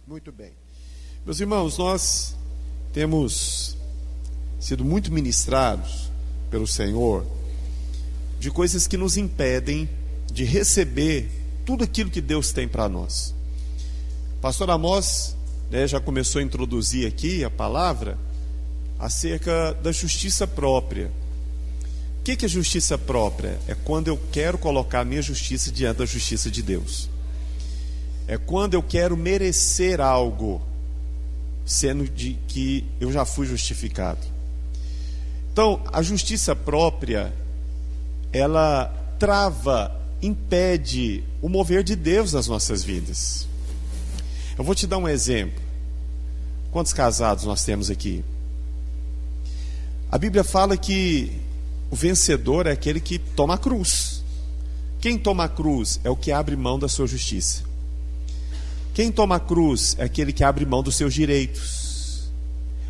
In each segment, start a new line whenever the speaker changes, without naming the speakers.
Muito bem. Meus irmãos, nós temos sido muito ministrados pelo Senhor de coisas que nos impedem de receber tudo aquilo que Deus tem para nós. Pastor Amós, já começou a introduzir aqui a palavra acerca da justiça própria. O que é justiça própria? É quando eu quero colocar a minha justiça diante da justiça de Deus. É quando eu quero merecer algo, sendo de que eu já fui justificado. Então, a justiça própria, ela trava, impede o mover de Deus nas nossas vidas. Eu vou te dar um exemplo. Quantos casados nós temos aqui? A Bíblia fala que o vencedor é aquele que toma a cruz. Quem toma a cruz é o que abre mão da sua justiça. Quem toma a cruz é aquele que abre mão dos seus direitos.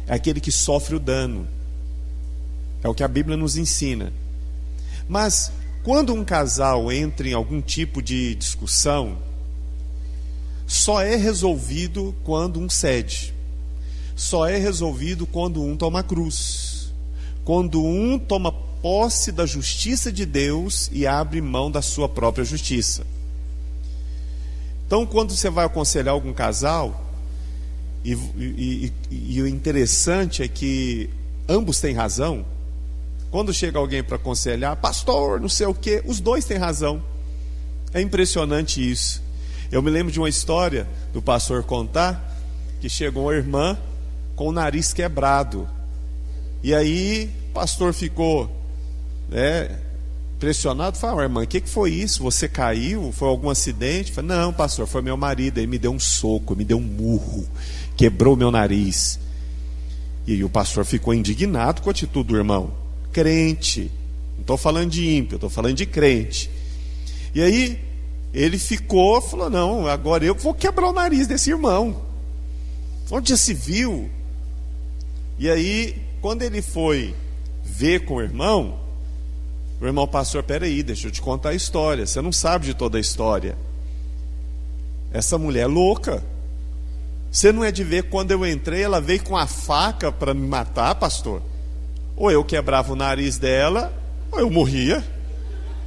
É aquele que sofre o dano. É o que a Bíblia nos ensina. Mas quando um casal entra em algum tipo de discussão, só é resolvido quando um cede. Só é resolvido quando um toma a cruz. Quando um toma posse da justiça de Deus e abre mão da sua própria justiça. Então, quando você vai aconselhar algum casal, e o interessante é que ambos têm razão. Quando chega alguém para aconselhar, pastor, não sei o quê, os dois têm razão. É impressionante isso. Eu me lembro de uma história do pastor contar que chegou uma irmã com o nariz quebrado. E aí o pastor ficou impressionado, falou: irmã, o que foi isso? Você caiu? Foi algum acidente? Eu falei: não, pastor, foi meu marido. Ele me deu um soco, me deu um murro, quebrou meu nariz. E aí o pastor ficou indignado com a atitude do irmão. Crente, não estou falando de ímpio, estou falando de crente. E aí ele falou: não, agora eu vou quebrar o nariz desse irmão. Onde já se viu? E aí, quando ele foi ver com o irmão pastor, peraí, deixa eu te contar a história. Você não sabe de toda a história. Essa mulher é louca. Você não é de ver, quando eu entrei, ela veio com a faca para me matar, pastor. Ou eu quebrava o nariz dela, ou eu morria.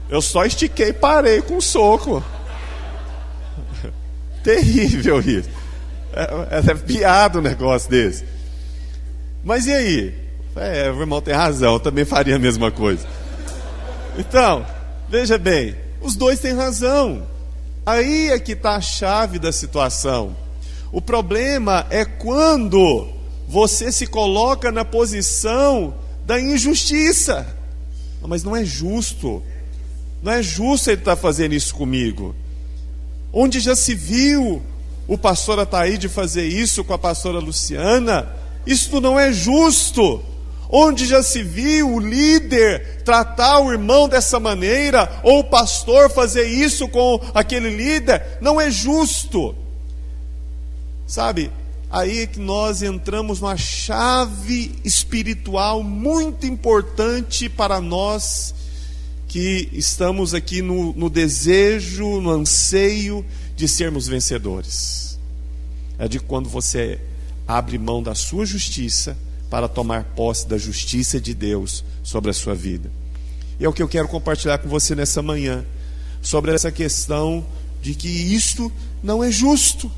Eu só estiquei e parei com um soco. Terrível isso. É piada um negócio desse. Mas e aí? O irmão tem razão, eu também faria a mesma coisa. Então, veja bem, os dois têm razão. Aí é que está a chave da situação. O problema é quando você se coloca na posição da injustiça. Mas não é justo. Não é justo ele estar fazendo isso comigo. Onde já se viu o pastor Ataíde fazer isso com a pastora Luciana? Isso não é justo. Onde já se viu o líder tratar o irmão dessa maneira, ou o pastor fazer isso com aquele líder? Não é justo. Sabe, aí é que nós entramos numa chave espiritual muito importante para nós que estamos aqui no desejo, no anseio de sermos vencedores. É de quando você abre mão da sua justiça para tomar posse da justiça de Deus sobre a sua vida. E é o que eu quero compartilhar com você nessa manhã, sobre essa questão de que isto não é justo.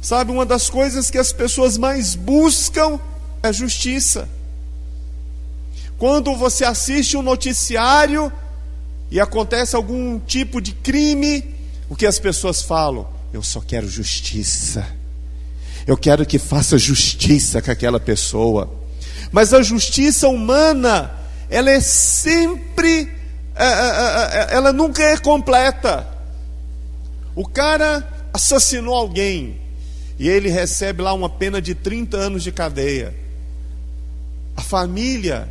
Sabe, uma das coisas que as pessoas mais buscam é justiça. Quando você assiste um noticiário e acontece algum tipo de crime, o que as pessoas falam? Eu só quero justiça. Eu quero que faça justiça com aquela pessoa. Mas a justiça humana, ela é sempre, ela nunca é completa. O cara assassinou alguém e ele recebe lá uma pena de 30 anos de cadeia. A família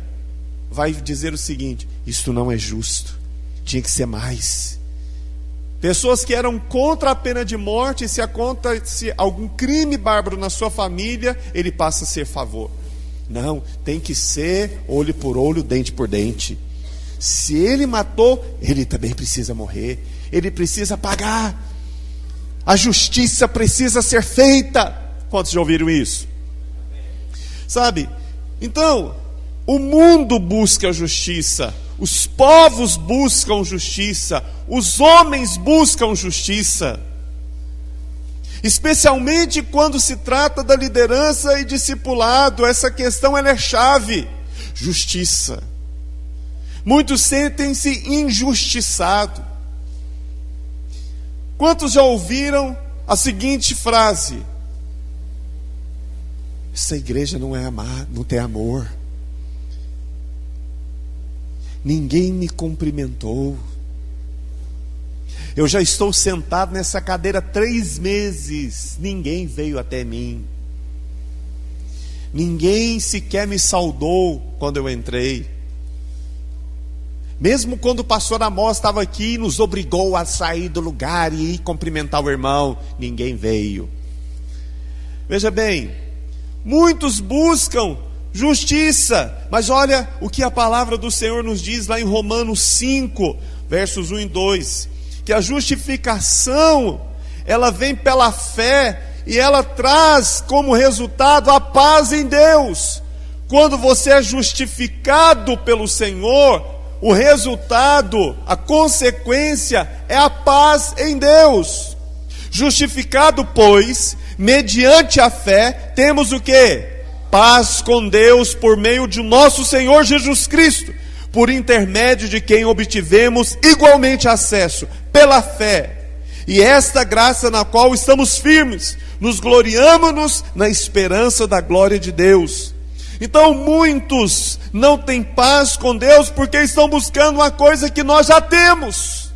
vai dizer o seguinte: isso não é justo, tinha que ser mais. Pessoas que eram contra a pena de morte, se acontece algum crime bárbaro na sua família, ele passa a ser a favor. Não, tem que ser olho por olho, dente por dente. Se ele matou, ele também precisa morrer. Ele precisa pagar. A justiça precisa ser feita. Quantos já ouviram isso? Sabe? Então, o mundo busca justiça, os povos buscam justiça, os homens buscam justiça. Especialmente quando se trata da liderança e discipulado, essa questão ela é chave. Justiça. Muitos sentem-se injustiçados. Quantos já ouviram a seguinte frase: essa igreja não tem amor. Ninguém me cumprimentou. Eu já estou sentado nessa cadeira 3 meses, ninguém veio até mim. Ninguém sequer me saudou quando eu entrei. Mesmo quando o pastor Amós estava aqui, nos obrigou a sair do lugar e ir cumprimentar o irmão, ninguém veio. Veja bem, muitos buscam justiça, mas olha o que a palavra do Senhor nos diz lá em Romanos 5, versos 1 e 2, que a justificação, ela vem pela fé, e ela traz como resultado a paz em Deus. Quando você é justificado pelo Senhor, o resultado, a consequência é a paz em Deus. Justificado, pois, mediante a fé, temos o quê? Paz com Deus por meio de nosso Senhor Jesus Cristo, por intermédio de quem obtivemos igualmente acesso, pela fé. E esta graça na qual estamos firmes, nos gloriamo-nos na esperança da glória de Deus. Então muitos não têm paz com Deus porque estão buscando uma coisa que nós já temos.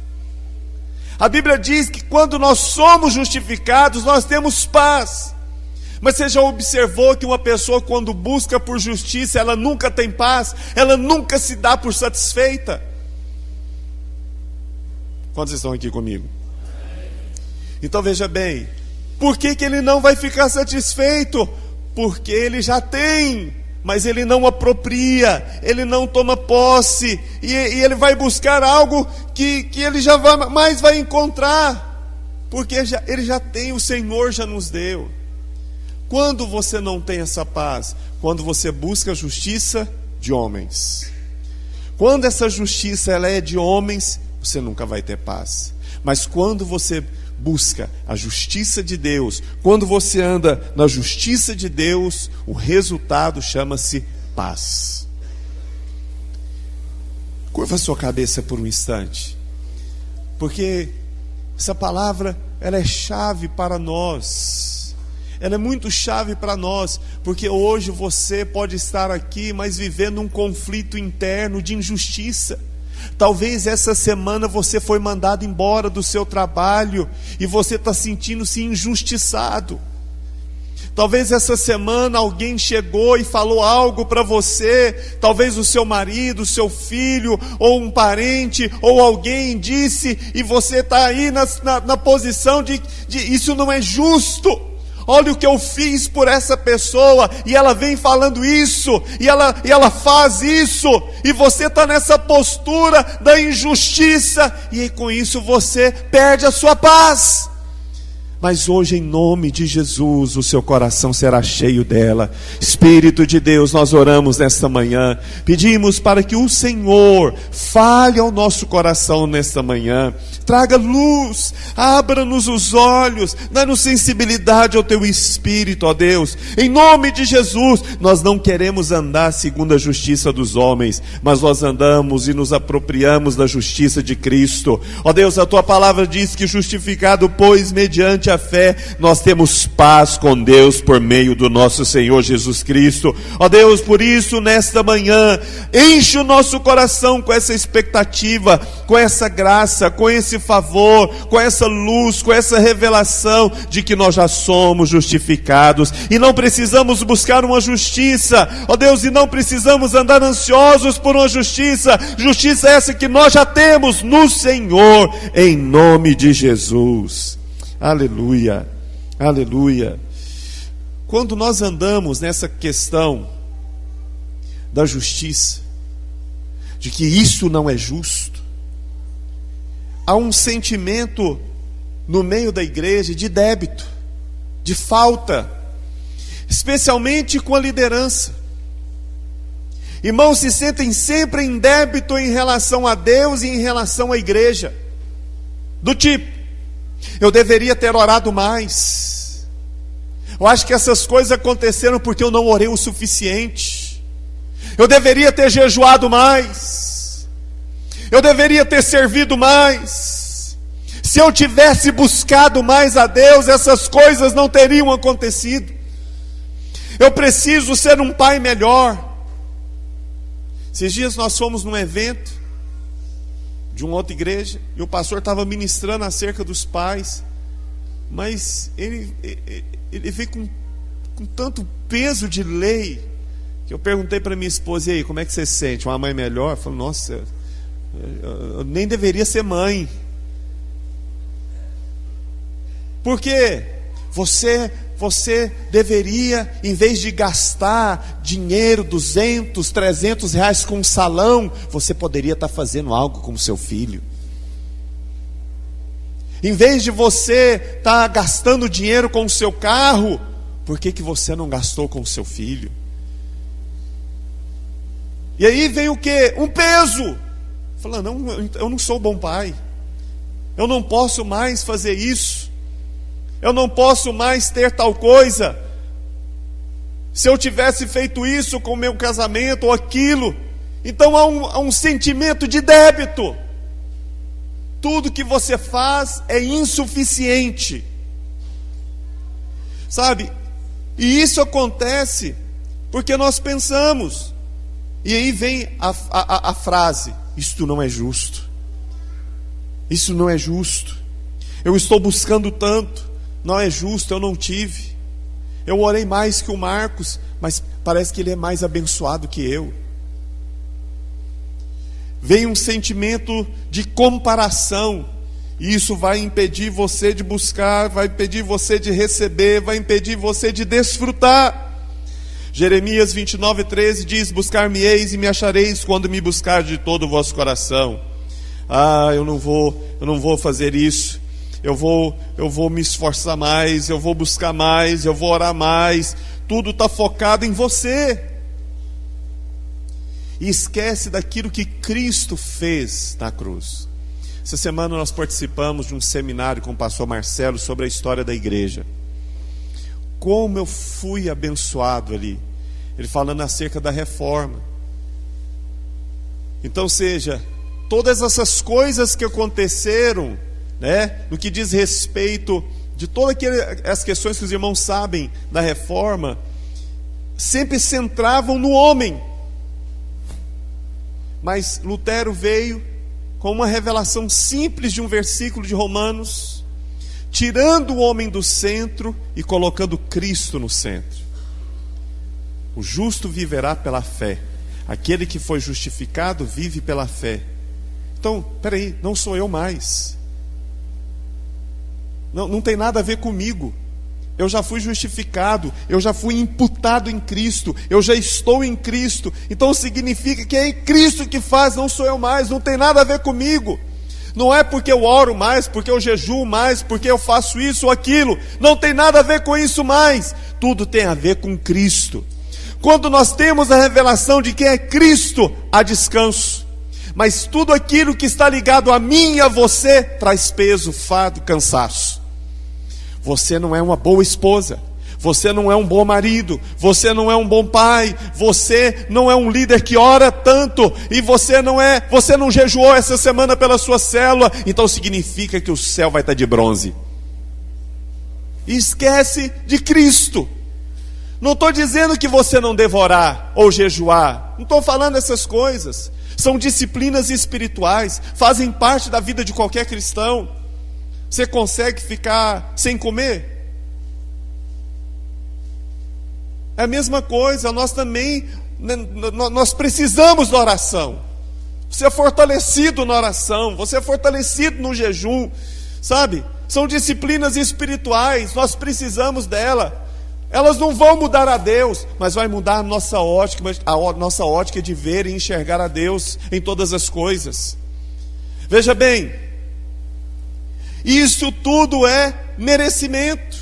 A Bíblia diz que quando nós somos justificados, nós temos paz. Mas você já observou que uma pessoa, quando busca por justiça, ela nunca tem paz, ela nunca se dá por satisfeita? Quantos estão aqui comigo? Então veja bem, por que ele não vai ficar satisfeito? Porque ele já tem, mas ele não apropria, ele não toma posse, e ele vai buscar algo que ele já mais vai encontrar, porque ele já tem, o Senhor já nos deu. Quando você não tem essa paz? Quando você busca a justiça de homens. Quando essa justiça ela é de homens, você nunca vai ter paz. Mas quando você busca a justiça de Deus, quando você anda na justiça de Deus, o resultado chama-se paz. Curva a sua cabeça por um instante, porque essa palavra ela é chave para nós. Ela é muito chave para nós, porque hoje você pode estar aqui, mas vivendo um conflito interno de injustiça. Talvez essa semana você foi mandado embora do seu trabalho e você está sentindo-se injustiçado. Talvez essa semana alguém chegou e falou algo para você, talvez o seu marido, o seu filho, ou um parente, ou alguém disse, e você está aí na posição de isso não é justo. Olha o que eu fiz por essa pessoa, e ela vem falando isso, e ela faz isso, e você está nessa postura da injustiça, e aí com isso você perde a sua paz. Mas hoje, em nome de Jesus, o seu coração será cheio dela. Espírito de Deus, nós oramos nesta manhã, pedimos para que o Senhor fale ao nosso coração nesta manhã, traga luz, abra-nos os olhos, dá-nos sensibilidade ao teu Espírito, ó Deus. Em nome de Jesus, nós não queremos andar segundo a justiça dos homens, mas nós andamos e nos apropriamos da justiça de Cristo. Ó Deus, a tua palavra diz que justificado, pois, mediante a fé, nós temos paz com Deus por meio do nosso Senhor Jesus Cristo. Ó Deus, por isso nesta manhã, enche o nosso coração com essa expectativa, com essa graça, com esse favor, com essa luz, com essa revelação de que nós já somos justificados e não precisamos buscar uma justiça, ó Deus, e não precisamos andar ansiosos por uma justiça essa que nós já temos no Senhor, em nome de Jesus. Aleluia, aleluia. Quando nós andamos nessa questão da justiça, de que isso não é justo, há um sentimento no meio da igreja de débito, de falta, especialmente com a liderança. Irmãos se sentem sempre em débito em relação a Deus e em relação à igreja, do tipo: eu deveria ter orado mais, eu acho que essas coisas aconteceram porque eu não orei o suficiente, eu deveria ter jejuado mais, eu deveria ter servido mais, se eu tivesse buscado mais a Deus, essas coisas não teriam acontecido, eu preciso ser um pai melhor. Esses dias nós fomos num evento de uma outra igreja e o pastor estava ministrando acerca dos pais, mas ele veio com tanto peso de lei que eu perguntei para minha esposa: e aí, como é que você se sente? Uma mãe melhor? Eu falei: nossa, eu nem deveria ser mãe. Porque você deveria, em vez de gastar dinheiro, 200, 300 reais com um salão, você poderia estar fazendo algo com o seu filho. Em vez de você estar gastando dinheiro com o seu carro, por que você não gastou com o seu filho? E aí vem o quê? Um peso. Falando: não, eu não sou bom pai, eu não posso mais fazer isso, eu não posso mais ter tal coisa. Se eu tivesse feito isso com o meu casamento ou aquilo. Então há um sentimento de débito. Tudo que você faz é insuficiente, sabe? E isso acontece porque nós pensamos. E aí vem a frase: isto não é justo, isso não é justo, eu estou buscando tanto, não é justo, eu não tive, eu orei mais que o Marcos, mas parece que ele é mais abençoado que eu. Vem um sentimento de comparação, e isso vai impedir você de buscar, vai impedir você de receber, vai impedir você de desfrutar. Jeremias 29:13 diz: buscar-me-eis e me achareis quando me buscar de todo o vosso coração. Eu não vou fazer isso. Eu vou me esforçar mais, eu vou buscar mais, eu vou orar mais. Tudo está focado em você. E esquece daquilo que Cristo fez na cruz. Essa semana nós participamos de um seminário com o pastor Marcelo sobre a história da igreja. Como eu fui abençoado ali. Ele falando acerca da reforma. Então, seja, todas essas coisas que aconteceram, né, no que diz respeito de todas as questões que os irmãos sabem da reforma, sempre centravam no homem. Mas Lutero veio com uma revelação simples de um versículo de Romanos, tirando o homem do centro e colocando Cristo no centro. O justo viverá pela fé. Aquele que foi justificado vive pela fé. Então, peraí, não sou eu mais. Não tem nada a ver comigo. Eu já fui justificado, eu já fui imputado em Cristo, eu já estou em Cristo. Então significa que é em Cristo que faz, não sou eu mais, não tem nada a ver comigo. Não é porque eu oro mais, porque eu jejuo mais, porque eu faço isso ou aquilo. Não tem nada a ver com isso mais. Tudo tem a ver com Cristo. Quando nós temos a revelação de quem é Cristo, há descanso. Mas tudo aquilo que está ligado a mim e a você traz peso, fardo, cansaço. Você não é uma boa esposa, você não é um bom marido, você não é um bom pai, você não é um líder que ora tanto, e você não jejuou essa semana pela sua célula, então significa que o céu vai estar de bronze. E esquece de Cristo. Não estou dizendo que você não deva orar ou jejuar, não estou falando essas coisas. São disciplinas espirituais, fazem parte da vida de qualquer cristão. Você consegue ficar sem comer? É a mesma coisa, nós também, nós precisamos da oração. Você é fortalecido na oração, você é fortalecido no jejum, sabe? São disciplinas espirituais, nós precisamos dela. Elas não vão mudar a Deus, mas vai mudar a nossa ótica de ver e enxergar a Deus em todas as coisas. Veja bem, Isso tudo é merecimento.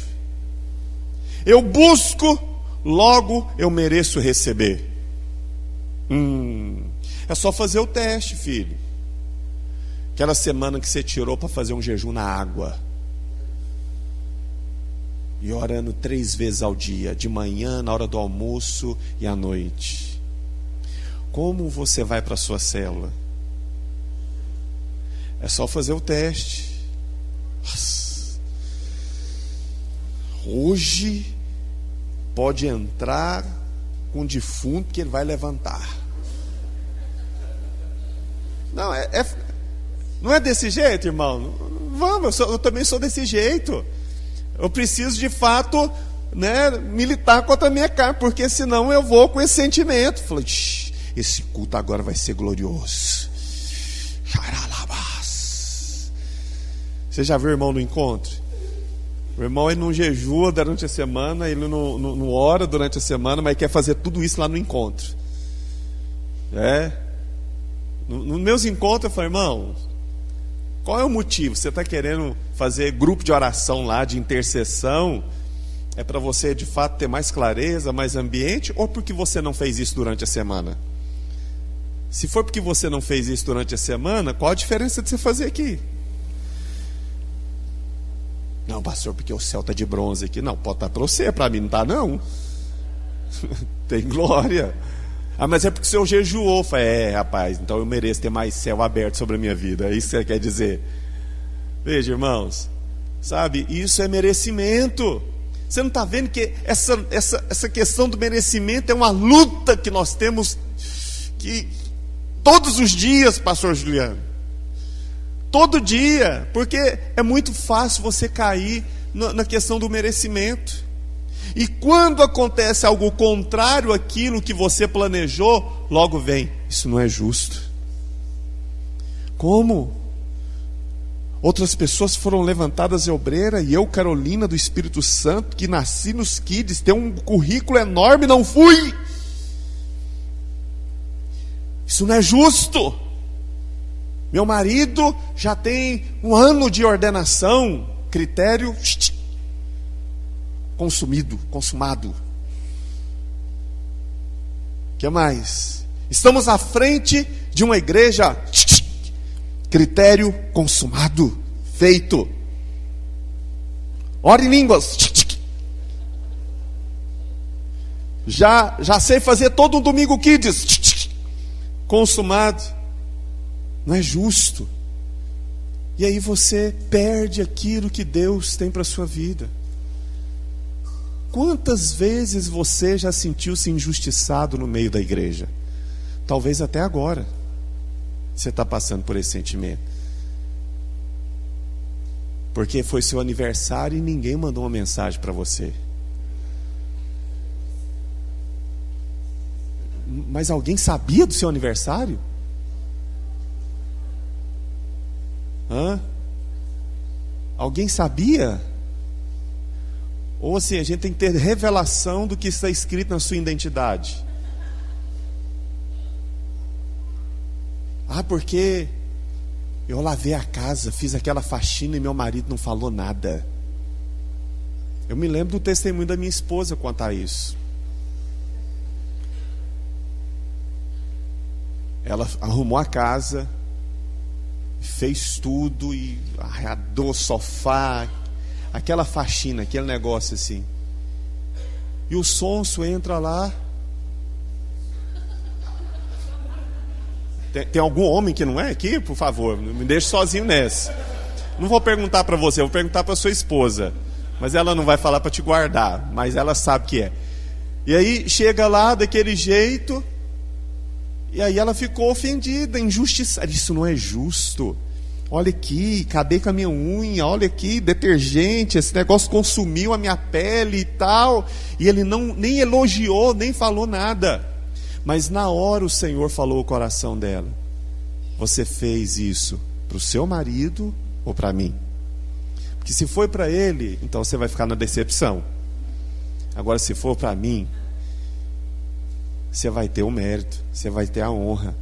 Eu busco, logo eu mereço receber. É só fazer o teste, filho. Aquela semana que você tirou para fazer um jejum na água, e orando 3 vezes ao dia, de manhã, na hora do almoço e à noite. Como você vai para a sua célula? É só fazer o teste. Nossa. Hoje pode entrar com o defunto que ele vai levantar. Não, não é desse jeito, irmão? Vamos, eu também sou desse jeito. Eu preciso de fato, militar contra a minha carne, porque senão eu vou com esse sentimento. Falei, esse culto agora vai ser glorioso. Você já viu o irmão no encontro? O irmão ele não jejua durante a semana, ele não ora durante a semana, mas quer fazer tudo isso lá no encontro. Nos meus encontros eu falo, irmão, qual é o motivo? Você está querendo fazer grupo de oração lá, de intercessão? É para você de fato ter mais clareza, mais ambiente? Ou porque você não fez isso durante a semana? Se for porque você não fez isso durante a semana, qual a diferença de você fazer aqui? Não, pastor, porque o céu está de bronze aqui. Não, pode estar para você, para mim não está não. Tem glória. Mas é porque o senhor jejuou. Falei, rapaz, então eu mereço ter mais céu aberto sobre a minha vida. É isso que você quer dizer. Veja, irmãos, sabe, isso é merecimento. Você não está vendo que essa questão do merecimento é uma luta que nós temos que todos os dias, pastor Juliano. Todo dia, porque é muito fácil você cair na questão do merecimento. E quando acontece algo contrário àquilo que você planejou, logo vem, isso não é justo. Como? Outras pessoas foram levantadas em obreira, e eu, Carolina, do Espírito Santo, que nasci nos Kids, tenho um currículo enorme, não fui. Isso não é justo. Meu marido já tem 1 ano de ordenação, critério consumado. O que mais? Estamos à frente de uma igreja, critério consumado, feito. Ora em línguas, já sei fazer todo um domingo kids, consumado. Não é justo. E aí você perde aquilo que Deus tem para a sua vida. Quantas vezes você já sentiu-se injustiçado no meio da igreja? Talvez até agora você está passando por esse sentimento. Porque foi seu aniversário e ninguém mandou uma mensagem para você. Mas alguém sabia do seu aniversário? Alguém sabia? Ou assim, a gente tem que ter revelação do que está escrito na sua identidade. Porque eu lavei a casa, fiz aquela faxina e meu marido não falou nada. Eu me lembro do testemunho da minha esposa quanto a isso. Ela arrumou a casa, fez tudo e arredou o sofá, aquela faxina, aquele negócio assim. E o sonso entra lá. Tem algum homem que não é aqui? Por favor, não me deixe sozinho nessa. Não vou perguntar para você, vou perguntar para sua esposa. Mas ela não vai falar para te guardar, mas ela sabe que é. E aí chega lá daquele jeito, e aí ela ficou ofendida, injustiçada. Isso não é justo. Olha aqui, acabei com a minha unha, olha aqui, detergente, esse negócio consumiu a minha pele e tal. E ele nem elogiou, nem falou nada. Mas na hora o Senhor falou o coração dela: você fez isso para o seu marido ou para mim? Porque se foi para ele, então você vai ficar na decepção. Agora, se for para mim, você vai ter o mérito, você vai ter a honra.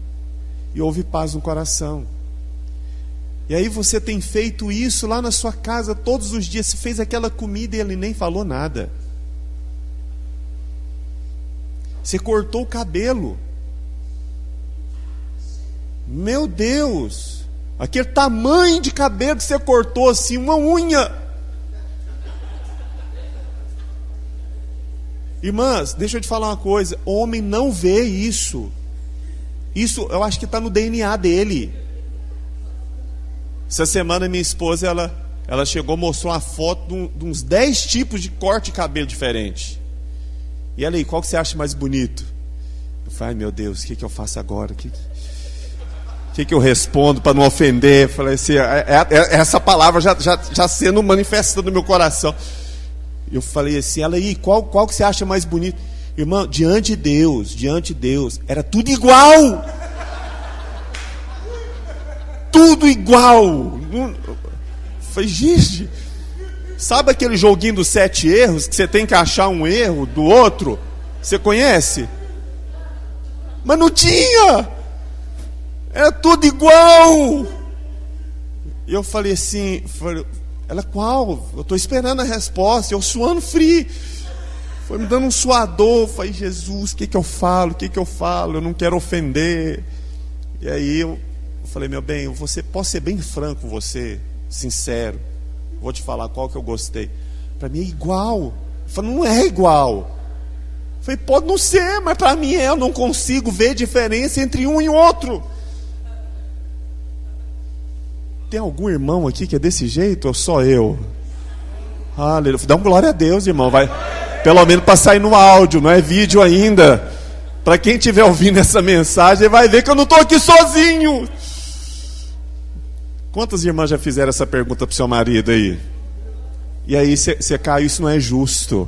E houve paz no coração. E aí você tem feito isso lá na sua casa todos os dias. Você fez aquela comida e ele nem falou nada. Você cortou o cabelo. Meu Deus, aquele tamanho de cabelo que você cortou assim, uma unha. Irmãs, deixa eu te falar uma coisa. Homem não vê isso. Isso eu acho que está no DNA dele. Essa semana minha esposa, ela chegou, mostrou uma foto de uns 10 tipos de corte de cabelo diferente. E ela aí, qual que você acha mais bonito? Eu falei, ai meu Deus, o que eu faço agora? O que eu respondo para não ofender? Eu falei assim, essa palavra já sendo manifestada no meu coração. Eu falei assim, ela aí, qual que você acha mais bonito? Irmão, diante de Deus, era tudo igual. Tudo igual. Falei, gente, sabe aquele joguinho dos 7 erros, que você tem que achar um erro do outro? Você conhece? Mas não tinha. Era tudo igual. E eu falei assim, ela, qual? Eu estou esperando a resposta. Eu suando frio. Foi me dando um suador. Eu falei, Jesus, o que eu falo? O que eu falo? Eu não quero ofender. E aí eu falei, meu bem, posso ser bem franco com você, sincero. Vou te falar qual que eu gostei. Para mim é igual. Eu falei, não é igual. Eu falei, pode não ser, mas para mim eu não consigo ver diferença entre um e outro. Tem algum irmão aqui que é desse jeito ou só eu? Aleluia. Dá uma glória a Deus, irmão. Vai, pelo menos para sair no áudio, não é vídeo ainda. Para quem estiver ouvindo essa mensagem, vai ver que eu não estou aqui sozinho. Quantas irmãs já fizeram essa pergunta para o seu marido aí? E aí você caiu, isso não é justo.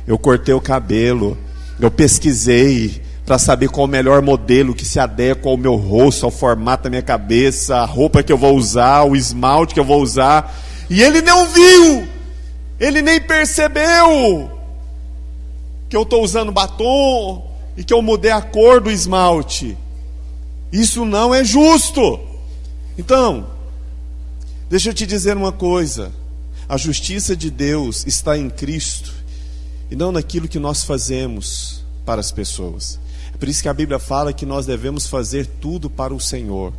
Eu cortei o cabelo, eu pesquisei para saber qual o melhor modelo que se adequa ao meu rosto, ao formato da minha cabeça, a roupa que eu vou usar, o esmalte que eu vou usar. E ele não viu, ele nem percebeu que eu estou usando batom e que eu mudei a cor do esmalte. Isso não é justo. Então, deixa eu te dizer uma coisa. A justiça de Deus está em Cristo e não naquilo que nós fazemos para as pessoas. É por isso que a Bíblia fala que nós devemos fazer tudo para o Senhor,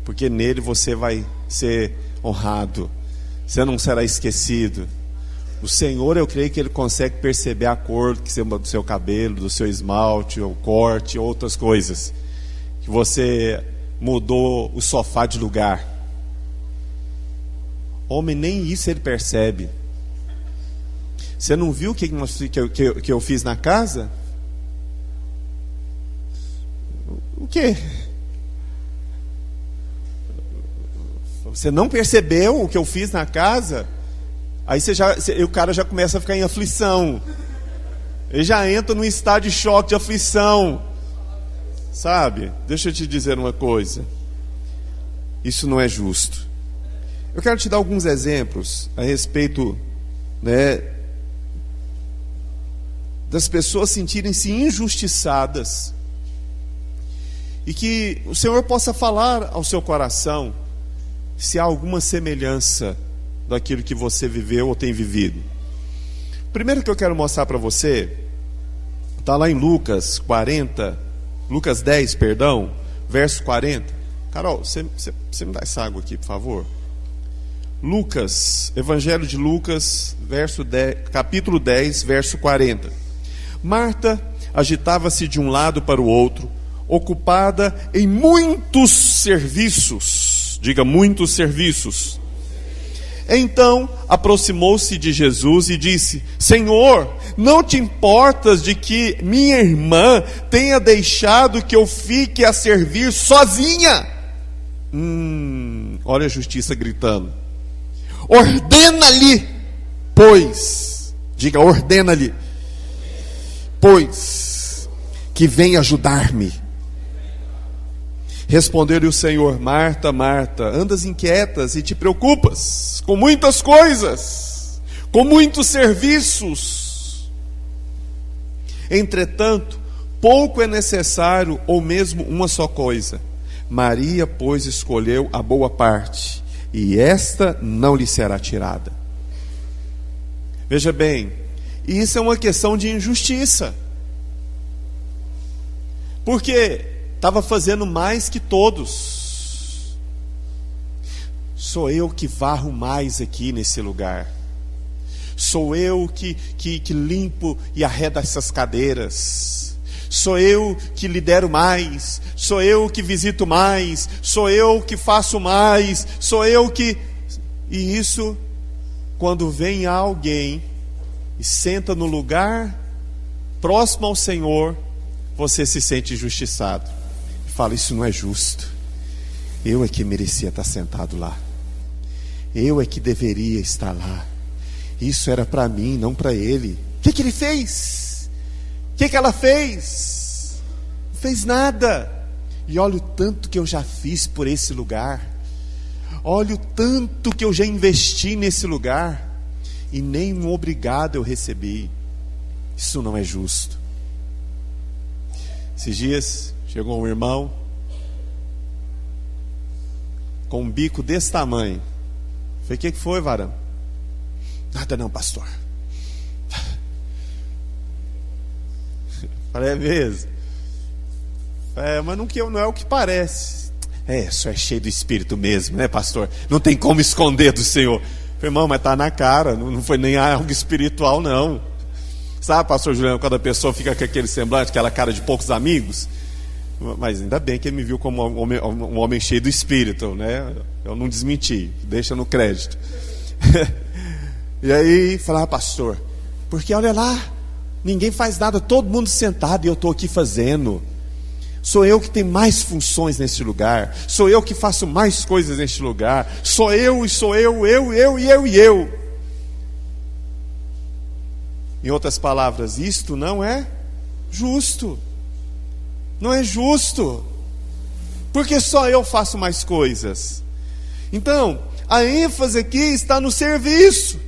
porque nele você vai ser honrado, você não será esquecido. O Senhor, eu creio que Ele consegue perceber a cor do seu cabelo, do seu esmalte, o corte, outras coisas, que você mudou o sofá de lugar. Homem, nem isso ele percebe. Você não viu o que eu fiz na casa? O quê? Você não percebeu o que eu fiz na casa? Aí o cara já começa a ficar em aflição. Ele já entra num estado de choque, de aflição. Sabe? Deixa eu te dizer uma coisa. Isso não é justo. Eu quero te dar alguns exemplos a respeito, das pessoas sentirem-se injustiçadas. E que o Senhor possa falar ao seu coração se há alguma semelhança daquilo que você viveu ou tem vivido. Primeiro que eu quero mostrar para você, está lá em Lucas 10, verso 40. Carol, você me dá essa água aqui, por favor? Lucas, Evangelho de Lucas, capítulo 10, verso 40. Marta agitava-se de um lado para o outro, ocupada em muitos serviços. Diga, muitos serviços. Então aproximou-se de Jesus e disse: Senhor, não te importas de que minha irmã tenha deixado que eu fique a servir sozinha? Olha a justiça gritando. Ordena-lhe, pois, diga, ordena-lhe, pois, que venha ajudar-me. Respondeu-lhe o Senhor: Marta, Marta, andas inquietas e te preocupas com muitas coisas, com muitos serviços. Entretanto, pouco é necessário, ou mesmo uma só coisa. Maria, pois, escolheu a boa parte, e esta não lhe será tirada. Veja bem, isso é uma questão de injustiça, porque estava fazendo mais que todos. Sou eu que varro mais aqui nesse lugar. Sou eu que limpo e arredo essas cadeiras. Sou eu que lidero mais. Sou eu que visito mais. Sou eu que faço mais. Sou eu que... E isso, quando vem alguém e senta no lugar próximo ao Senhor, você se sente injustiçado. Fala, isso não é justo. Eu é que merecia estar sentado lá. Eu é que deveria estar lá. Isso era para mim, não para ele. O que ele fez? O que ela fez? Não fez nada. E olha o tanto que eu já fiz por esse lugar. Olha o tanto que eu já investi nesse lugar. E nem um obrigado eu recebi. Isso não é justo. Esses dias chegou um irmão com um bico desse tamanho. Falei, o que foi, varão? Nada não, pastor. Falei, é mesmo? Mas não é o que parece. Só é cheio do Espírito mesmo, né, pastor? Não tem como esconder do Senhor. Falei, irmão, mas está na cara, não foi nem algo espiritual, não. Sabe, pastor Juliano, quando a pessoa fica com aquele semblante, aquela cara de poucos amigos? Mas ainda bem que ele me viu como um homem cheio do Espírito, né? Eu não desmenti, deixa no crédito. E aí, falar, pastor, porque olha lá, ninguém faz nada, todo mundo sentado e eu estou aqui fazendo. Sou eu que tenho mais funções nesse lugar. Sou eu que faço mais coisas neste lugar. Sou eu. Em outras palavras, isto não é justo. Não é justo. Porque só eu faço mais coisas. Então, a ênfase aqui está no serviço.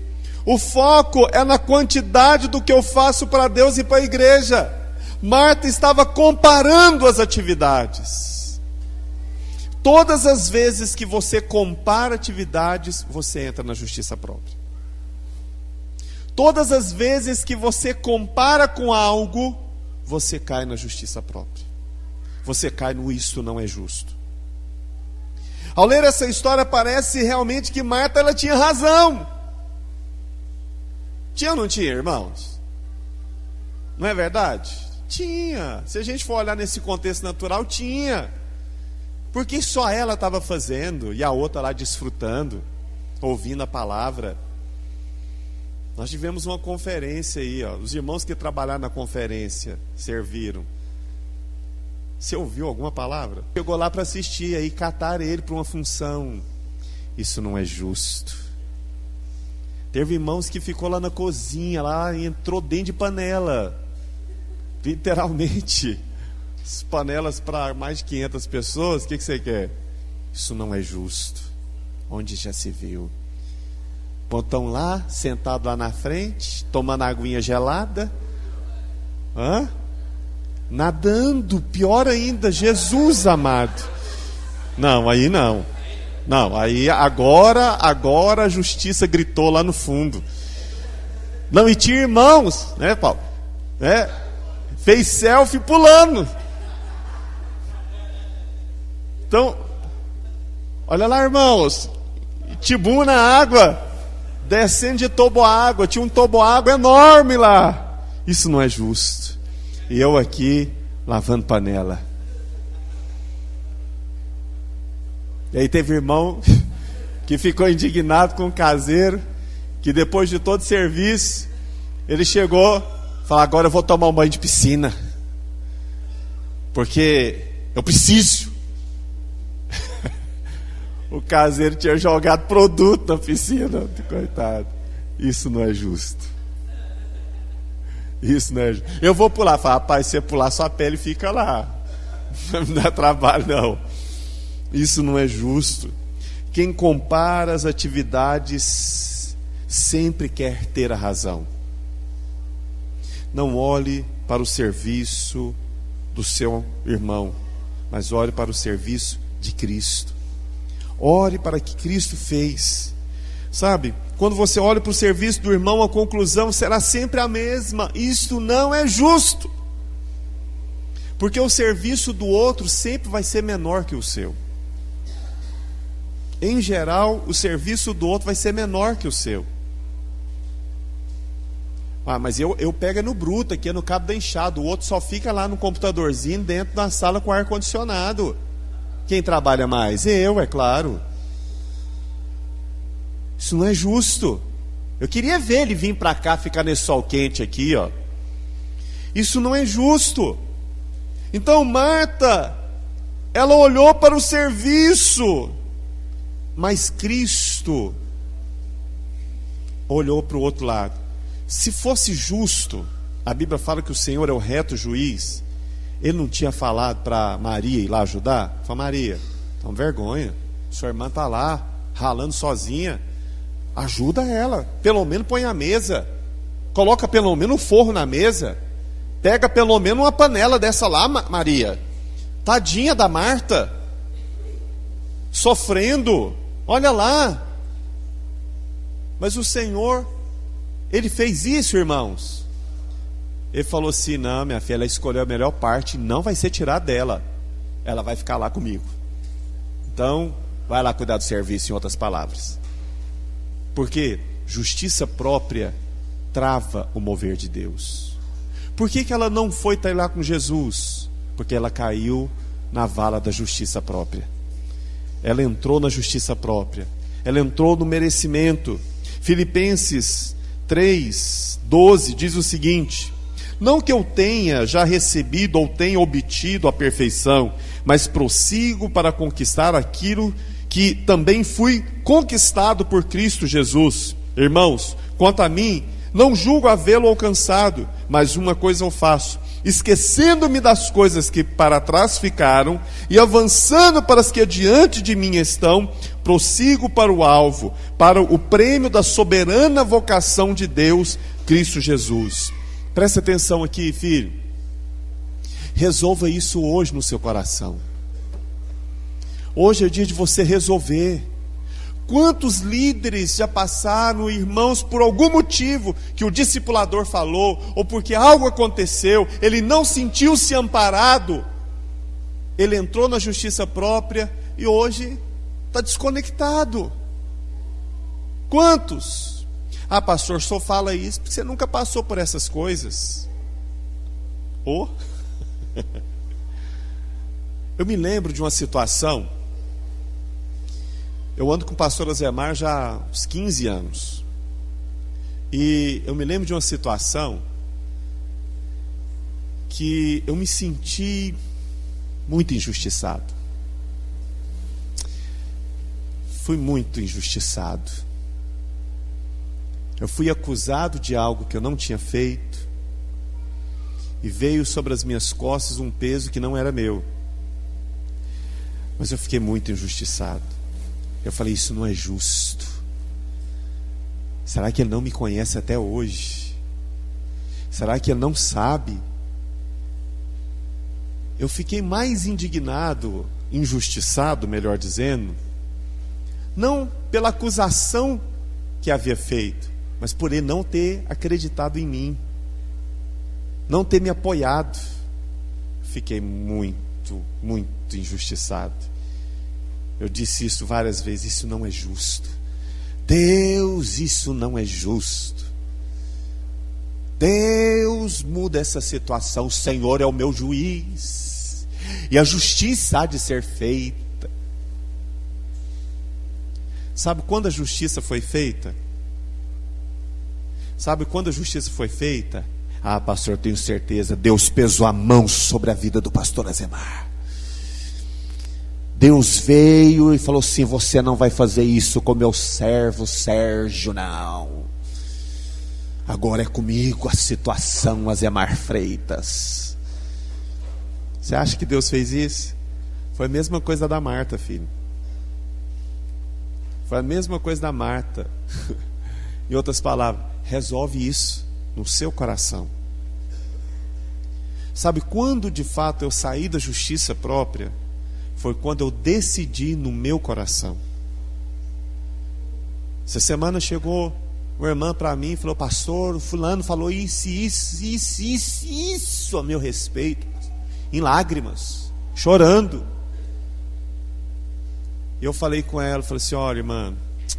O foco é na quantidade do que eu faço para Deus e para a igreja. Marta estava comparando as atividades. Todas as vezes que você compara atividades, você entra na justiça própria. Todas as vezes que você compara com algo, você cai na justiça própria. Você cai no isto não é justo. Ao ler essa história, parece realmente que Marta ela tinha razão. Tinha ou não tinha, irmãos? Não é verdade? Tinha. Se a gente for olhar nesse contexto natural, tinha. Porque só ela estava fazendo e a outra lá desfrutando, ouvindo a palavra. Nós tivemos uma conferência aí, ó. Os irmãos que trabalharam na conferência serviram. Você ouviu alguma palavra? Chegou lá para assistir, aí cataram ele para uma função. Isso não é justo. Teve irmãos que ficou lá na cozinha, lá e entrou dentro de panela. Literalmente. As panelas para mais de 500 pessoas, o que você quer? Isso não é justo. Onde já se viu? Estão lá, sentado lá na frente, tomando aguinha gelada. Nadando, pior ainda, Jesus amado. Não, aí não. Não, aí agora a justiça gritou lá no fundo. Não, e tinha irmãos, né, Paulo? Fez selfie pulando. Então, olha lá, irmãos. Tibum na água, descendo de toboágua. Tinha um toboágua enorme lá. Isso não é justo. E eu aqui lavando panela. E aí teve irmão que ficou indignado com o caseiro, que depois de todo o serviço, ele chegou e falou, agora eu vou tomar um banho de piscina, porque eu preciso. O caseiro tinha jogado produto na piscina, coitado. Isso não é justo. Isso não é justo. Eu vou pular, fala, rapaz, se você pular, sua pele fica lá. Não dá trabalho não. Isso não é justo. Quem compara as atividades sempre quer ter a razão. Não olhe para o serviço do seu irmão, mas olhe para o serviço de Cristo. Ore para o que Cristo fez. Sabe, quando você olha para o serviço do irmão, a conclusão será sempre a mesma: isto não é justo. Porque o serviço do outro sempre vai ser menor que o seu. Em geral, o serviço do outro vai ser menor que o seu. Mas eu pego no bruto aqui, no cabo da enxada. O outro só fica lá no computadorzinho dentro da sala com ar-condicionado. Quem trabalha mais? Eu, é claro. Isso não é justo. Eu queria ver ele vir para cá, ficar nesse sol quente aqui, ó. Isso não é justo. Então Marta, ela olhou para o serviço, mas Cristo olhou para o outro lado. Se fosse justo, a Bíblia fala que o Senhor é o reto juiz. Ele não tinha falado para Maria ir lá ajudar? Falou: Maria, toma vergonha, sua irmã está lá, ralando sozinha, ajuda ela, pelo menos põe a mesa, coloca pelo menos um forro na mesa, pega pelo menos uma panela dessa lá, Maria. Tadinha da Marta, sofrendo, olha lá. Mas o Senhor, Ele fez isso, irmãos. Ele falou assim: não, minha filha, ela escolheu a melhor parte, não vai ser tirada dela, ela vai ficar lá comigo. Então, vai lá cuidar do serviço, em outras palavras. Porque justiça própria trava o mover de Deus. Por que ela não foi estar lá com Jesus? Porque ela caiu na vala da justiça própria. Ela entrou na justiça própria, ela entrou no merecimento. Filipenses 3:12 diz o seguinte: não que eu tenha já recebido ou tenha obtido a perfeição, mas prossigo para conquistar aquilo que também fui conquistado por Cristo Jesus. Irmãos, quanto a mim, não julgo havê-lo alcançado, mas uma coisa eu faço, esquecendo-me das coisas que para trás ficaram e avançando para as que adiante de mim estão, prossigo para o alvo, para o prêmio da soberana vocação de Deus, Cristo Jesus. Presta atenção aqui, filho. Resolva isso hoje no seu coração. Hoje é dia de você resolver. Quantos líderes já passaram, irmãos, por algum motivo que o discipulador falou, ou porque algo aconteceu, ele não sentiu-se amparado, ele entrou na justiça própria e hoje está desconectado. Quantos? Ah, pastor, só fala isso porque você nunca passou por essas coisas. Oh. Eu me lembro de uma situação. Eu ando com o pastor Azemar já há uns 15 anos. E eu me lembro de uma situação que eu me senti muito injustiçado. Fui muito injustiçado. Eu fui acusado de algo que eu não tinha feito. E veio sobre as minhas costas um peso que não era meu. Mas eu fiquei muito injustiçado. Eu falei: isso não é justo. Será que ele não me conhece até hoje? Será que ele não sabe? Eu fiquei mais indignado, injustiçado, melhor dizendo, não pela acusação que havia feito, mas por ele não ter acreditado em mim, não ter me apoiado. Fiquei muito, muito injustiçado. Eu disse isso várias vezes: isso não é justo. Deus, isso não é justo. Deus, muda essa situação. O Senhor é o meu juiz e a justiça há de ser feita. Sabe quando a justiça foi feita? Sabe quando a justiça foi feita? Ah, pastor, eu tenho certeza, Deus pesou a mão sobre a vida do pastor Azemar. Deus veio e falou assim: você não vai fazer isso com meu servo Sérgio, não. Agora é comigo a situação, Azemar Freitas. Você acha que Deus fez isso? Foi a mesma coisa da Marta, filho. Foi a mesma coisa da Marta. Em outras palavras, resolve isso no seu coração. Sabe quando de fato eu saí da justiça própria? foi quando eu decidi no meu coração. Essa semana chegou uma irmã para mim e falou: pastor, o fulano falou isso a meu respeito, em lágrimas, chorando. E eu falei com ela, falei assim: olha, irmã,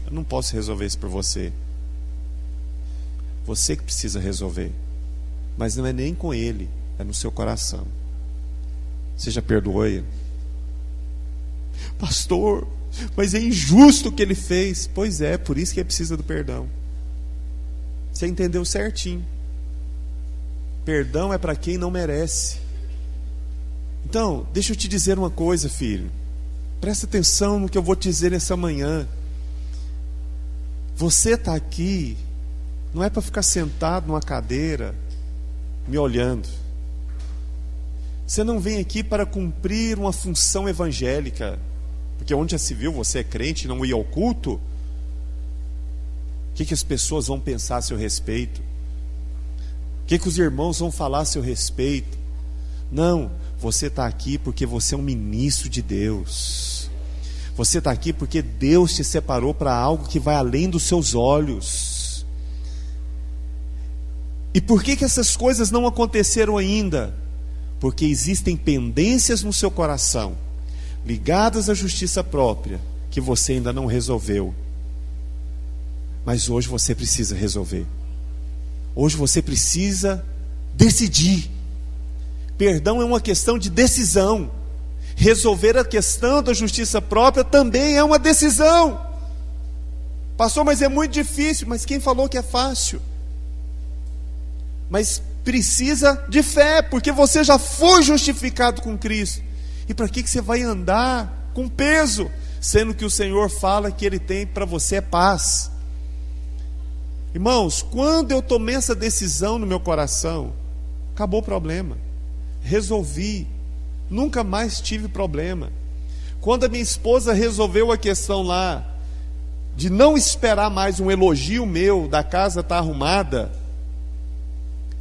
eu não posso resolver isso por você. Você que precisa resolver. Mas não é nem com ele, é no seu coração. Você já perdoou ele? Pastor, mas é injusto o que ele fez. Pois é, por isso que ele precisa do perdão. Você entendeu certinho. Perdão é para quem não merece. Então, deixa eu te dizer uma coisa, filho. Presta atenção no que eu vou te dizer nessa manhã. Você está aqui, não é para ficar sentado numa cadeira, me olhando. Você não vem aqui para cumprir uma função evangélica, porque onde já se viu, você é crente, não ia ao culto. O que as pessoas vão pensar a seu respeito? O que os irmãos vão falar a seu respeito? Não, você está aqui porque você é um ministro de Deus. Você está aqui porque Deus te separou para algo que vai além dos seus olhos. E por que essas coisas não aconteceram ainda? Porque existem pendências no seu coração, ligadas à justiça própria, que você ainda não resolveu. Mas hoje você precisa resolver. Hoje você precisa decidir. Perdão é uma questão de decisão. Resolver a questão da justiça própria também é uma decisão. Pastor, mas é muito difícil. Mas quem falou que é fácil? Mas precisa de fé, porque você já foi justificado com Cristo. E para que você vai andar com peso, sendo que o Senhor fala que Ele tem para você paz? Irmãos, quando eu tomei essa decisão no meu coração, acabou o problema. Resolvi, nunca mais tive problema. Quando a minha esposa resolveu a questão lá de não esperar mais um elogio meu da casa estar arrumada,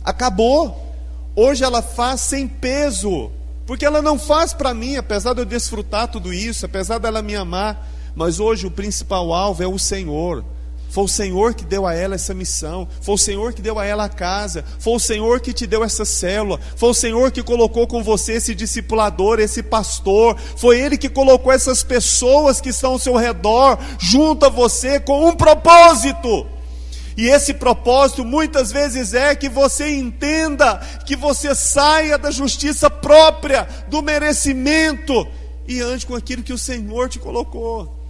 acabou. Hoje ela faz sem peso, porque ela não faz para mim, apesar de eu desfrutar tudo isso, apesar dela me amar, mas hoje o principal alvo é o Senhor. Foi o Senhor que deu a ela essa missão, foi o Senhor que deu a ela a casa, foi o Senhor que te deu essa célula, foi o Senhor que colocou com você esse discipulador, esse pastor, foi Ele que colocou essas pessoas que estão ao seu redor, junto a você, com um propósito. E esse propósito muitas vezes é que você entenda, que você saia da justiça própria, do merecimento, e ande com aquilo que o Senhor te colocou.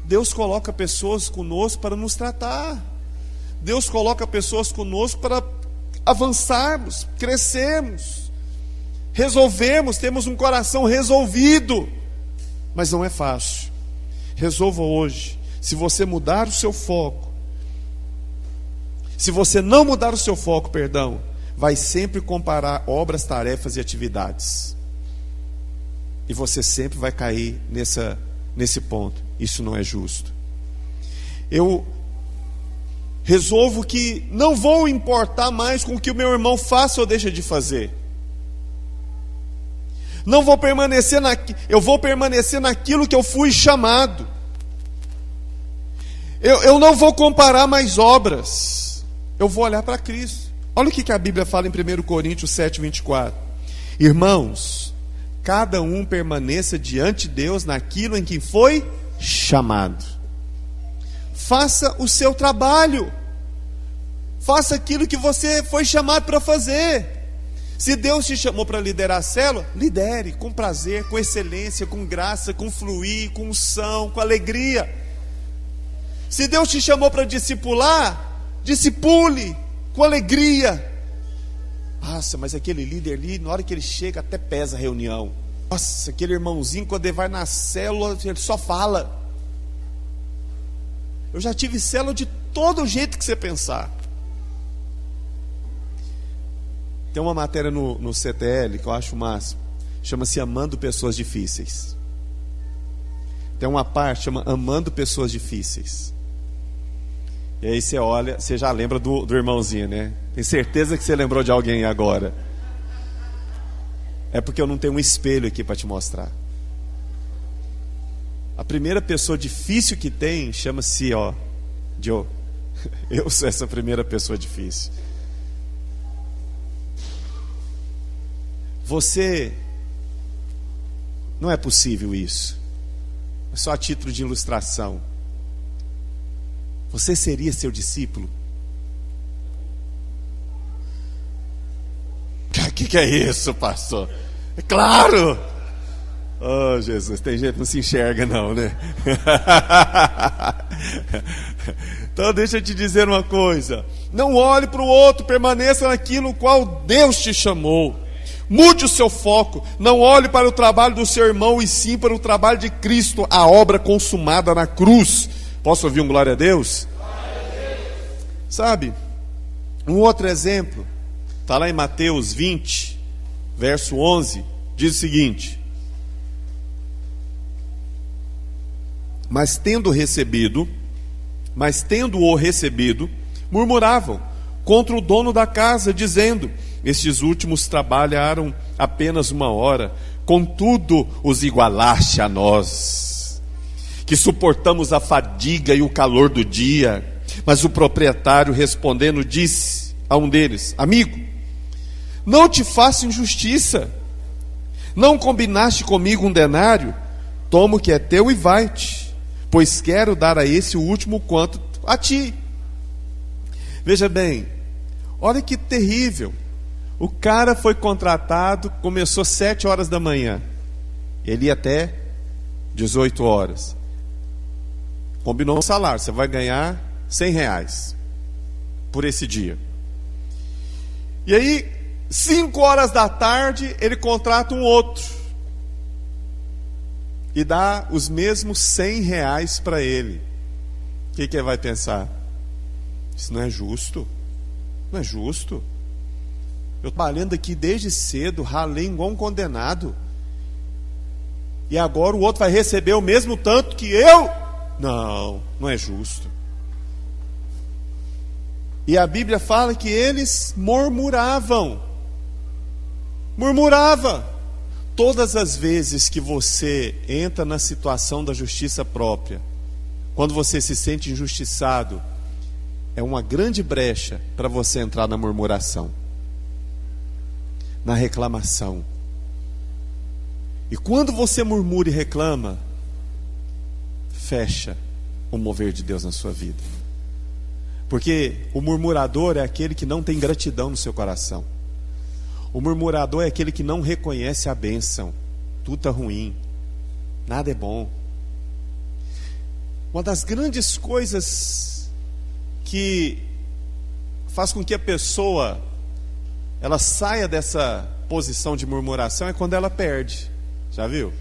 Deus coloca pessoas conosco para nos tratar. Deus coloca pessoas conosco para avançarmos, crescermos, resolvermos, temos um coração resolvido. Mas não é fácil. Resolva hoje. Se você mudar o seu foco, se você não mudar o seu foco, perdão, vai sempre comparar obras, tarefas e atividades. E você sempre vai cair nesse ponto. Isso não é justo. Eu resolvo que não vou importar mais com o que o meu irmão faça ou deixa de fazer. Não vou permanecer eu vou permanecer naquilo que eu fui chamado. Eu não vou comparar mais obras. Eu vou olhar para Cristo. Olha o que a Bíblia fala em 1 Coríntios 7:24. Irmãos, cada um permaneça diante de Deus naquilo em que foi chamado. Faça o seu trabalho. Faça aquilo que você foi chamado para fazer. Se Deus te chamou para liderar a célula, lidere com prazer, com excelência, com graça, com fluir, com unção, com alegria. Se Deus te chamou para discipular, discipule com alegria. Nossa, mas aquele líder ali, na hora que ele chega, até pesa a reunião. Nossa, aquele irmãozinho, quando ele vai na célula, ele só fala. Eu já tive célula de todo jeito que você pensar. Tem uma matéria no CTL que eu acho o máximo. Chama-se Amando Pessoas Difíceis. Tem uma parte, chama Amando Pessoas Difíceis. E aí você olha, você já lembra do irmãozinho, né? Tem certeza que você lembrou de alguém agora. É porque eu não tenho um espelho aqui para te mostrar. A primeira pessoa difícil que tem chama-se, Joe. Eu sou essa primeira pessoa difícil. Você, não é possível isso. É só a título de ilustração. Você seria seu discípulo? O que é isso, pastor? É claro! Oh, Jesus, tem gente que não se enxerga não, né? Então deixa eu te dizer uma coisa. Não olhe para o outro, permaneça naquilo qual Deus te chamou. Mude o seu foco. Não olhe para o trabalho do seu irmão, e sim para o trabalho de Cristo, a obra consumada na cruz. Posso ouvir um glória a Deus? Sabe, um outro exemplo está lá em Mateus 20, verso 11, diz o seguinte: Mas tendo-o recebido, murmuravam contra o dono da casa, dizendo: Estes últimos trabalharam apenas 1 hora, contudo os igualaste a nós, que suportamos a fadiga e o calor do dia. Mas o proprietário, respondendo, disse a um deles: Amigo, não te faço injustiça. Não combinaste comigo 1 denário? Toma o que é teu e vai-te, pois quero dar a esse o último quanto a ti. Veja bem, olha que terrível. O cara foi contratado, começou 7 horas da manhã, ele ia até 18 horas. Combinou um salário, você vai ganhar R$100 por esse dia. E aí, 5 horas da tarde, ele contrata um outro e dá os mesmos R$100 para ele. O que ele vai pensar? Isso não é justo. Não é justo. Eu trabalhando aqui desde cedo, ralei igual um condenado, e agora o outro vai receber o mesmo tanto que eu? Não, não é justo. E a Bíblia fala que eles murmuravam. Todas as vezes que você entra na situação da justiça própria, quando você se sente injustiçado, é uma grande brecha para você entrar na murmuração, na reclamação. E quando você murmura e reclama, fecha o mover de Deus na sua vida. Porque o murmurador é aquele que não tem gratidão no seu coração. O murmurador é aquele que não reconhece a bênção. Tudo está ruim, nada é bom. Uma das grandes coisas que faz com que a pessoa ela saia dessa posição de murmuração é quando ela perde. Já viu?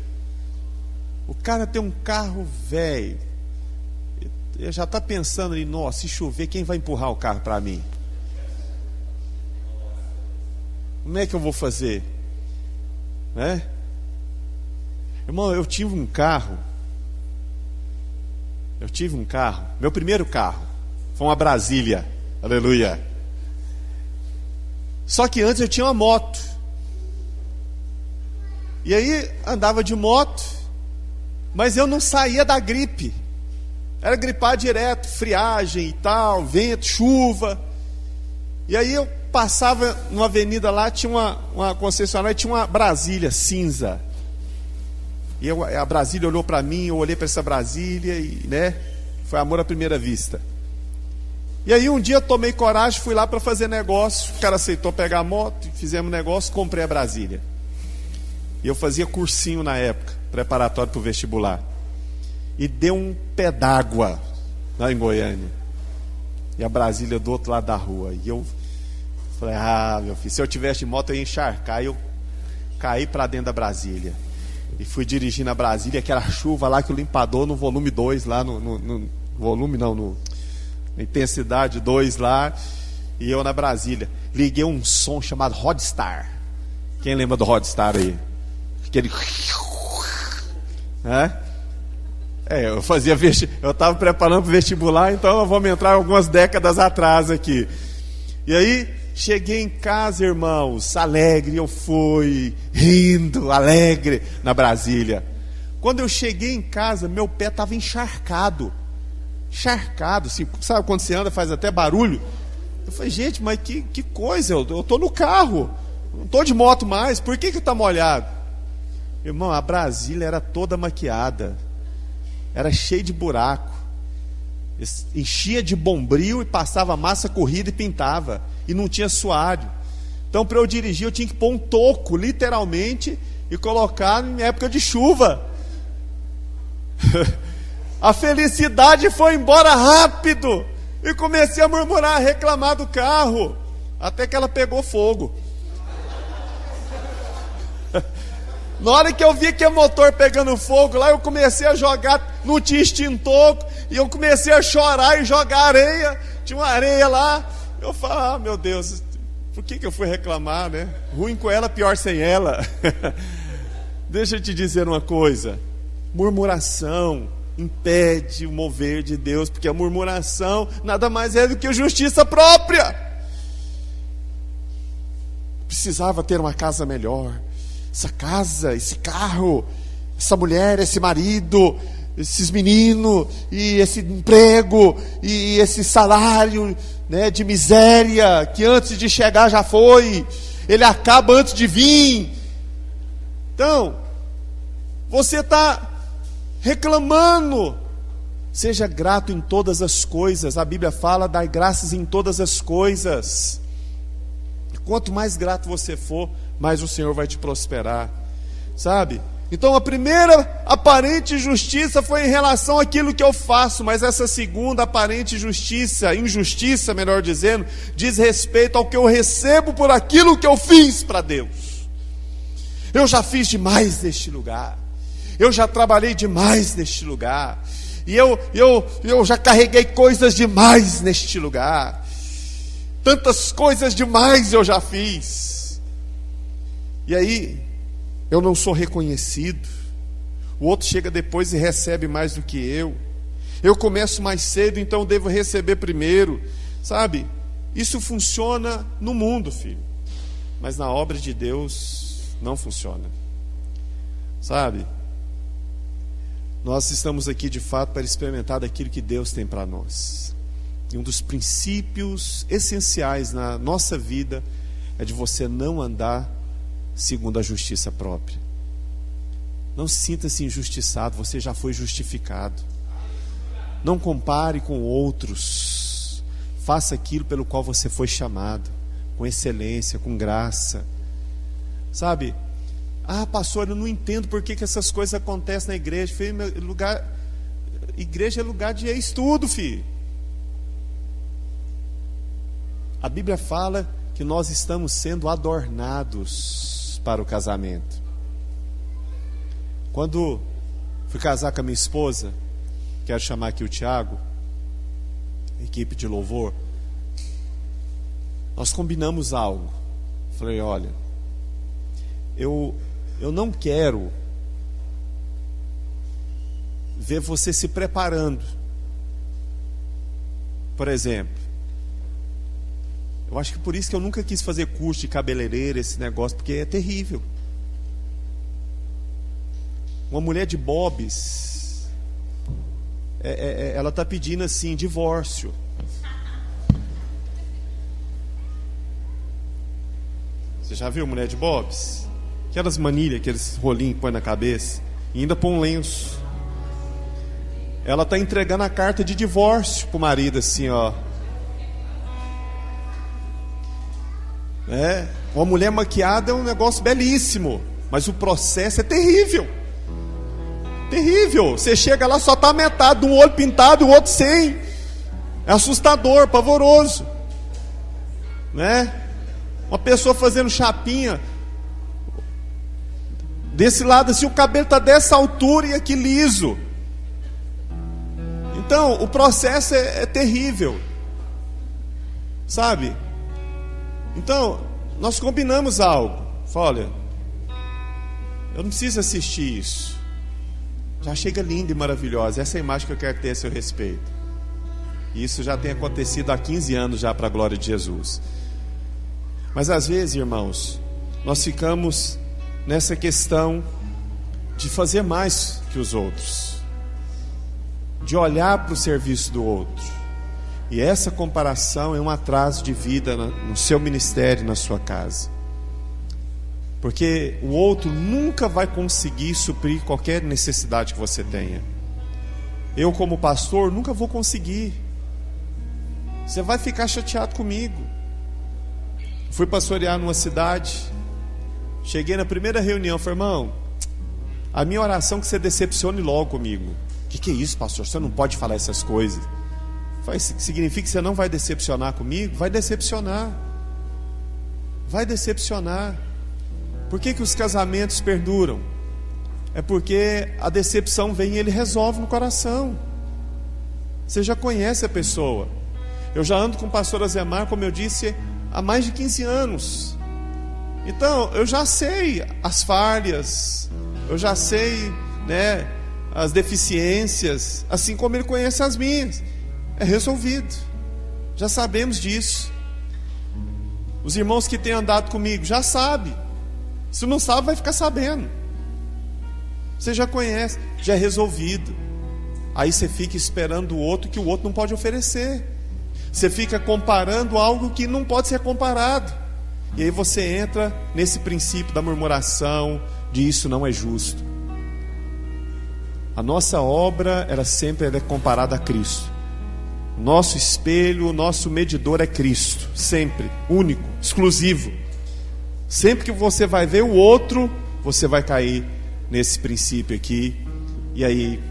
O cara tem um carro velho, ele já está pensando ali: nossa, se chover, quem vai empurrar o carro para mim? Como é que eu vou fazer? Né? Irmão, eu tive um carro, meu primeiro carro foi uma Brasília, aleluia. Só que antes eu tinha uma moto, e aí andava de moto, mas eu não saía da gripe. Era gripar direto, friagem e tal, vento, chuva. E aí eu passava numa avenida lá, tinha uma concessionária, tinha uma Brasília cinza. E a Brasília olhou para mim, eu olhei para essa Brasília e, né, foi amor à primeira vista. E aí um dia eu tomei coragem, fui lá para fazer negócio, o cara aceitou pegar a moto, fizemos negócio, comprei a Brasília. E eu fazia cursinho na época, preparatório para o vestibular. E deu um pé d'água lá em Goiânia. E a Brasília do outro lado da rua. E eu falei: meu filho, se eu tivesse de moto eu ia encharcar. E eu caí para dentro da Brasília. E fui dirigindo a Brasília, aquela chuva lá que o limpador no volume 2 lá, no volume não, no intensidade 2 lá. E eu na Brasília. Liguei um som chamado Rodstar. Quem lembra do Rodstar aí? Aquele... eu fazia eu estava preparando para o vestibular, então vamos entrar algumas décadas atrás aqui. E aí cheguei em casa, irmãos, alegre, eu fui rindo, alegre na Brasília. Quando eu cheguei em casa, meu pé estava encharcado. Encharcado, assim, sabe quando você anda faz até barulho? Eu falei, gente, mas que coisa, eu estou no carro, não estou de moto mais, por que está molhado? Irmão, a Brasília era toda maquiada, era cheia de buraco, enchia de bombril e passava massa corrida e pintava, e não tinha suário. Então, para eu dirigir, eu tinha que pôr um toco, literalmente, e colocar em época de chuva. A felicidade foi embora rápido, e comecei a murmurar, a reclamar do carro, até que ela pegou fogo. Na hora que eu vi que o motor pegando fogo lá, eu comecei a jogar, não tinha extintor, e eu comecei a chorar e jogar areia, tinha uma areia lá. Eu falei, meu Deus, por que eu fui reclamar, né? Ruim com ela, pior sem ela. Deixa eu te dizer uma coisa, murmuração impede o mover de Deus, porque a murmuração nada mais é do que justiça própria. Precisava ter uma casa melhor, essa casa, esse carro, essa mulher, esse marido, esses meninos, e esse emprego, e esse salário, né, de miséria, que antes de chegar já foi, ele acaba antes de vir. Então, você está reclamando. Seja grato em todas as coisas. A Bíblia fala, dai graças em todas as coisas. Quanto mais grato você for, mais o Senhor vai te prosperar, sabe? Então a primeira aparente justiça foi em relação àquilo que eu faço, mas essa segunda aparente justiça, injustiça melhor dizendo, diz respeito ao que eu recebo por aquilo que eu fiz para Deus. Eu já fiz demais neste lugar, eu já trabalhei demais neste lugar, e eu já carreguei coisas demais neste lugar, tantas coisas demais eu já fiz, e aí eu não sou reconhecido, o outro chega depois e recebe mais do que eu começo mais cedo, então devo receber primeiro, sabe? Isso funciona no mundo, filho, mas na obra de Deus não funciona, sabe? Nós estamos aqui de fato para experimentar daquilo que Deus tem para nós, e um dos princípios essenciais na nossa vida é de você não andar segundo a justiça própria. Não sinta-se injustiçado, você já foi justificado. Não compare com outros, faça aquilo pelo qual você foi chamado, com excelência, com graça, sabe? Pastor, eu não entendo por que essas coisas acontecem na igreja. Filho, igreja é lugar de estudo, filho. A Bíblia fala que nós estamos sendo adornados para o casamento. Quando fui casar com a minha esposa, quero chamar aqui o Tiago, equipe de louvor, nós combinamos algo. Falei, olha, eu não quero ver você se preparando. Por exemplo, eu acho que por isso que eu nunca quis fazer curso de cabeleireiro, esse negócio, porque é terrível. Uma mulher de bobs, ela está pedindo assim, divórcio. Você já viu mulher de bobs? Aquelas manilhas, aqueles rolinhos que põe na cabeça, e ainda põe um lenço. Ela está entregando a carta de divórcio pro marido, assim, ó. Uma mulher maquiada é um negócio belíssimo, mas o processo é terrível. Terrível. Você chega lá, só está metade, um olho pintado e o outro sem. É assustador, pavoroso, né? Uma pessoa fazendo chapinha desse lado assim, o cabelo está dessa altura e aqui liso. Então o processo é terrível, sabe? Então, nós combinamos algo. Falei, olha, eu não preciso assistir isso. Já chega linda e maravilhosa. Essa é a imagem que eu quero ter a seu respeito. E isso já tem acontecido há 15 anos já, para a glória de Jesus. Mas às vezes, irmãos, nós ficamos nessa questão de fazer mais que os outros, de olhar para o serviço do outro. E essa comparação é um atraso de vida no seu ministério, na sua casa. Porque o outro nunca vai conseguir suprir qualquer necessidade que você tenha. Eu, como pastor, nunca vou conseguir. Você vai ficar chateado comigo. Fui pastorear numa cidade. Cheguei na primeira reunião, falei: irmão, a minha oração é que você decepcione logo comigo. O que é isso, pastor? Você não pode falar essas coisas. Falei: significa que você não vai decepcionar comigo? Vai decepcionar. Vai decepcionar. Por que os casamentos perduram? É porque a decepção vem e ele resolve no coração. Você já conhece a pessoa. Eu já ando com o pastor Azemar, como eu disse, há mais de 15 anos. Então, eu já sei as falhas, eu já sei, né, as deficiências, assim como ele conhece as minhas. É resolvido. Já sabemos disso. Os irmãos que têm andado comigo já sabem. Se não sabe, vai ficar sabendo. Você já conhece, já é resolvido. Aí você fica esperando o outro que o outro não pode oferecer. Você fica comparando algo que não pode ser comparado. E aí você entra nesse princípio da murmuração, de isso não é justo. A nossa obra, ela sempre é comparada a Cristo. Nosso espelho, o nosso medidor é Cristo. Sempre, único, exclusivo. Sempre que você vai ver o outro, você vai cair nesse princípio aqui. E aí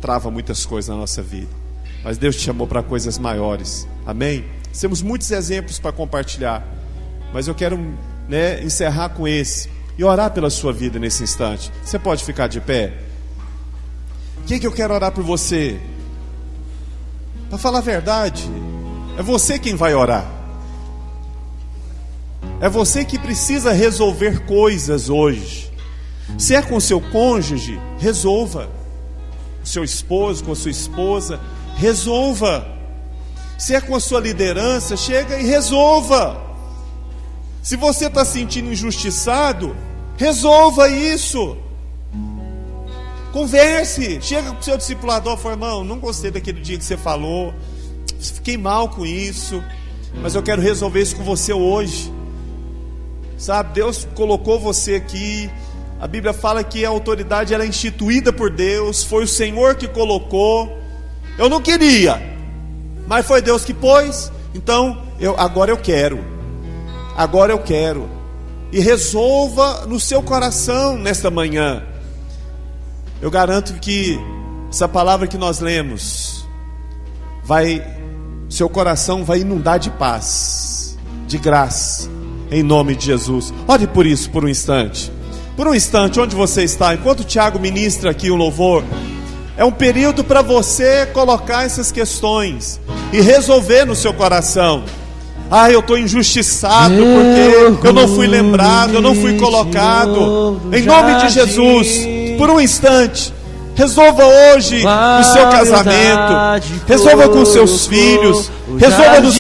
trava muitas coisas na nossa vida. Mas Deus te chamou para coisas maiores. Amém? Temos muitos exemplos para compartilhar. Mas eu quero, né, encerrar com esse. E orar pela sua vida nesse instante. Você pode ficar de pé? O que eu quero orar por você? Para falar a verdade, é você quem vai orar. É você que precisa resolver coisas hoje. Se é com o seu cônjuge, resolva. Com o seu esposo, com a sua esposa, resolva. Se é com a sua liderança, chega e resolva. Se você está sentindo injustiçado, resolva isso. Converse. Chega com o seu discipulador e fala: irmão, não gostei daquele dia que você falou, fiquei mal com isso, mas eu quero resolver isso com você hoje. Sabe, Deus colocou você aqui. A Bíblia fala que a autoridade ela é instituída por Deus. Foi o Senhor que colocou. Eu não queria, mas foi Deus que pôs. Então, agora eu quero. Agora eu quero. E resolva no seu coração nesta manhã. Eu garanto que essa palavra que nós lemos seu coração vai inundar de paz, de graça. Em nome de Jesus. Ore por isso por um instante. Por um instante, onde você está, enquanto o Tiago ministra aqui o louvor, é um período para você colocar essas questões e resolver no seu coração. Eu estou injustiçado porque eu não fui lembrado, eu não fui colocado. Em nome de Jesus, por um instante, resolva hoje o seu casamento, resolva com seus filhos, resolva nos